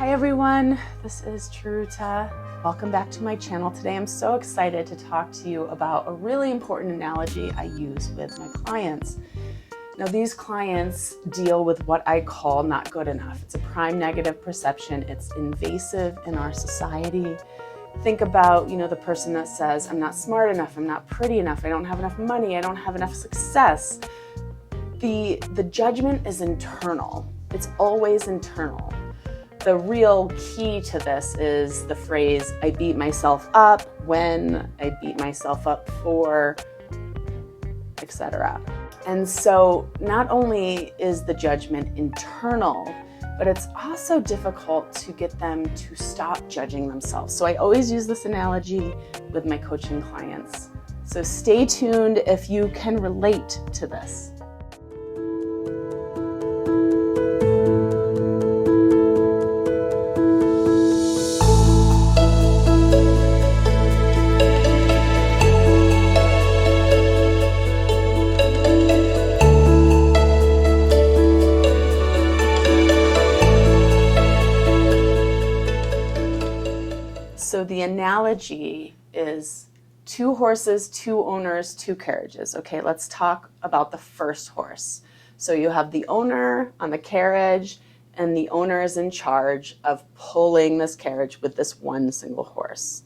Hi everyone, this is Chiruta. Welcome back to my channel. Today I'm so excited to talk to you about a really important analogy I use with my clients. Now these clients deal with what I call not good enough. It's a prime negative perception. It's invasive in our society. Think about, the person that says, I'm not smart enough, I'm not pretty enough, I don't have enough money, I don't have enough success. The judgment is internal. It's always internal. The real key to this is the phrase, I beat myself up when, I beat myself up for, etc. And so not only is the judgment internal, but it's also difficult to get them to stop judging themselves. So I always use this analogy with my coaching clients. So stay tuned if you can relate to this. So the analogy is 2 horses, 2 owners, 2 carriages. Okay, let's talk about the first horse. So you have the owner on the carriage, and the owner is in charge of pulling this carriage with this one single horse.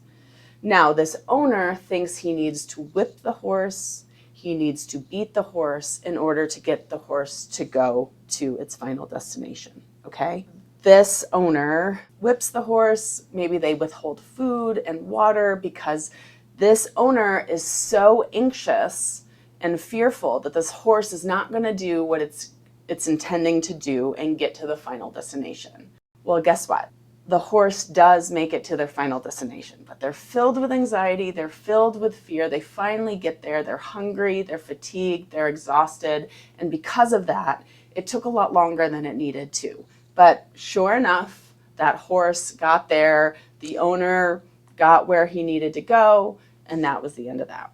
Now, this owner thinks he needs to whip the horse, he needs to beat the horse in order to get the horse to go to its final destination, okay? This owner whips the horse, maybe they withhold food and water because this owner is so anxious and fearful that this horse is not going to do what it's intending to do and get to the final destination. Well, guess what? The horse does make it to their final destination, but they're filled with anxiety, they're filled with fear, they finally get there, they're hungry, they're fatigued, they're exhausted, and because of that, it took a lot longer than it needed to. But sure enough, that horse got there, the owner got where he needed to go, and that was the end of that.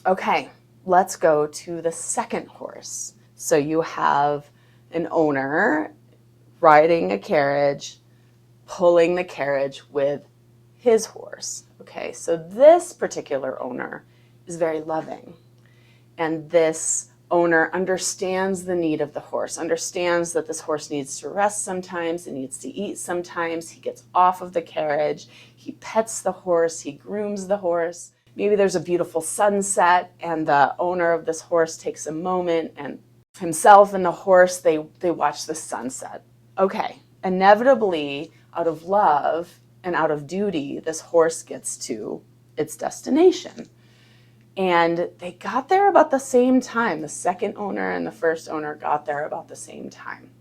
Okay, let's go to the second horse. So you have an owner riding a carriage, pulling the carriage with his horse. Okay, so this particular owner is very loving, and this owner understands the need of the horse, understands that this horse needs to rest sometimes, it needs to eat sometimes. He gets off of the carriage, he pets the horse, he grooms the horse. Maybe there's a beautiful sunset and the owner of this horse takes a moment and himself and the horse, they watch the sunset. Okay, inevitably, out of love and out of duty, this horse gets to its destination. And they got there about the same time. The second owner and the first owner got there about the same time.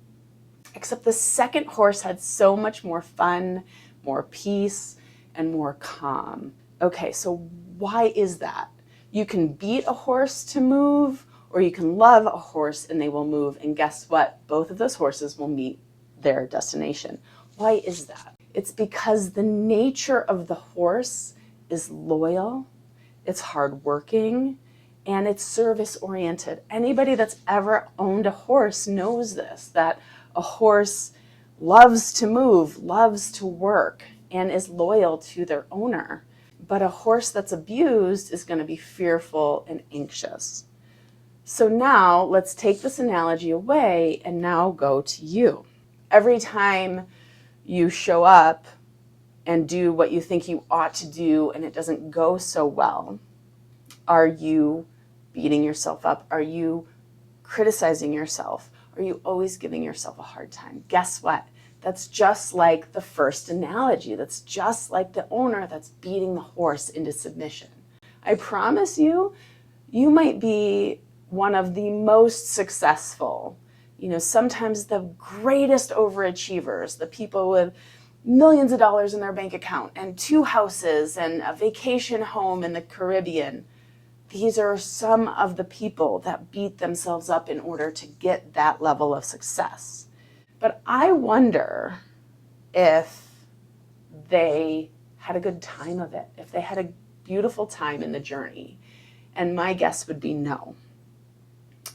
Except the second horse had so much more fun, more peace, and more calm. Okay, so why is that? You can beat a horse to move, or you can love a horse and they will move. And guess what? Both of those horses will meet their destination. Why is that? It's because the nature of the horse is loyal, it's hardworking, and it's service-oriented. Anybody that's ever owned a horse knows this, that a horse loves to move, loves to work, and is loyal to their owner. But a horse that's abused is going to be fearful and anxious. So now let's take this analogy away and now go to you. Every time you show up and do what you think you ought to do and it doesn't go so well, are you beating yourself up? Are you criticizing yourself? Are you always giving yourself a hard time? Guess what? That's just like the first analogy. That's just like the owner that's beating the horse into submission. I promise you, you might be one of the most successful, sometimes the greatest overachievers, the people with millions of dollars in their bank account and 2 houses and a vacation home in the Caribbean. These are some of the people that beat themselves up in order to get that level of success. But I wonder if they had a good time of it, if they had a beautiful time in the journey. And my guess would be no.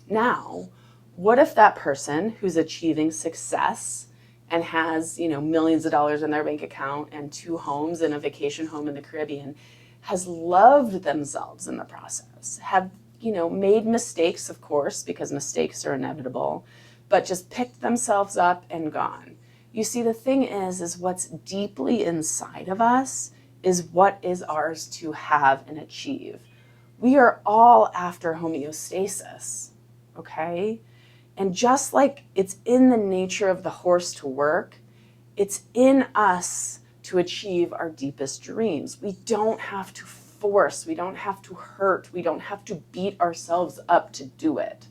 Now, what if that person who's achieving success and has, millions of dollars in their bank account and 2 homes and a vacation home in the Caribbean, has loved themselves in the process, have, made mistakes, of course, because mistakes are inevitable, but just picked themselves up and gone. You see, the thing is what's deeply inside of us is what is ours to have and achieve. We are all after homeostasis, okay? And just like it's in the nature of the horse to work, it's in us to achieve our deepest dreams. We don't have to force, we don't have to hurt, we don't have to beat ourselves up to do it.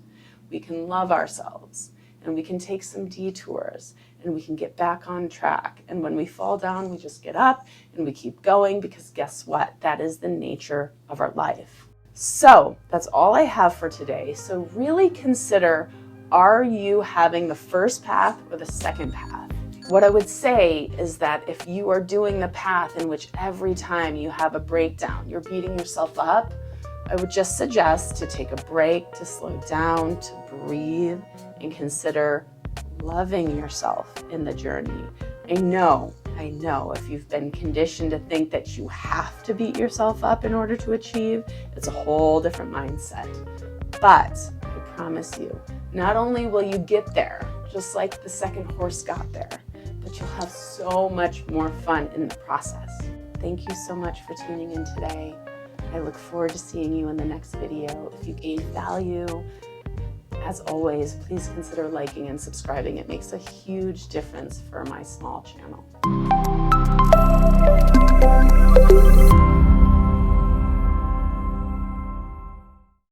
We can love ourselves, and we can take some detours, and we can get back on track. And when we fall down, we just get up and we keep going, because guess what? That is the nature of our life. So that's all I have for today. So really consider, are you having the first path or the second path? What I would say is that if you are doing the path in which every time you have a breakdown, you're beating yourself up, I would just suggest to take a break, to slow down, to breathe, and consider loving yourself in the journey. I know, if you've been conditioned to think that you have to beat yourself up in order to achieve, it's a whole different mindset. But I promise you, not only will you get there, just like the second horse got there, but you'll have so much more fun in the process. Thank you so much for tuning in today. I look forward to seeing you in the next video. If you gained value, as always, please consider liking and subscribing. It makes a huge difference for my small channel.